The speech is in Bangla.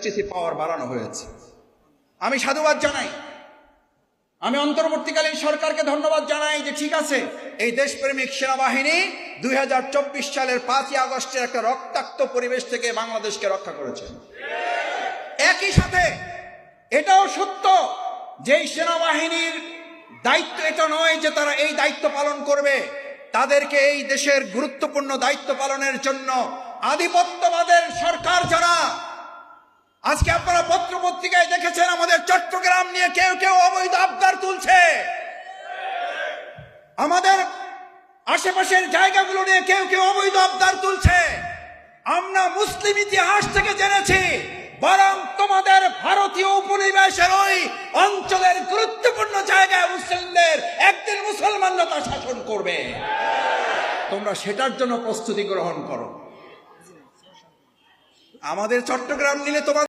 এসটিসি পাওয়ার বাড়ানো হয়েছে। আমি সাধুবাদ জানাই, আমি অন্তর্বর্তীকালীন সরকারকে ধন্যবাদ জানাই যে ঠিক আছে, এই দেশপ্রেমিক সেনাবাহিনী 2024 সালের 5ই আগস্টের একটা রক্তাক্ত পরিবেশ থেকে বাংলাদেশকে রক্ষা করেছে। একই সাথে এটাও সত্য যে সেনাবাহিনীর দায়িত্ব এটা নয় যে তারা এই দায়িত্ব পালন করবে, তাদেরকে এই দেশের গুরুত্বপূর্ণ দায়িত্ব পালনের জন্য আধিপত্যবাদের সরকার যারা, আজকে আপনারা পত্র পত্রিকায় দেখেছেন আমাদের চট্টগ্রাম নিয়ে কেউ কেউ অবৈধ আবদার তুলছে, আমাদের আশেপাশের জায়গাগুলো নিয়ে কেউ কেউ অবৈধ আবদার তুলছে। আমরা মুসলিম ইতিহাস থেকে জেনেছি বরং তোমাদের ভারতীয় উপনিবেশের ওই অঞ্চলের গুরুত্বপূর্ণ জায়গায় মুসলিমদের একদিন মুসলমানরা তা শাসন করবে। তোমরা সেটার জন্য প্রস্তুতি গ্রহণ করো। আমাদের চট্টগ্রাম নিলে তোমাদের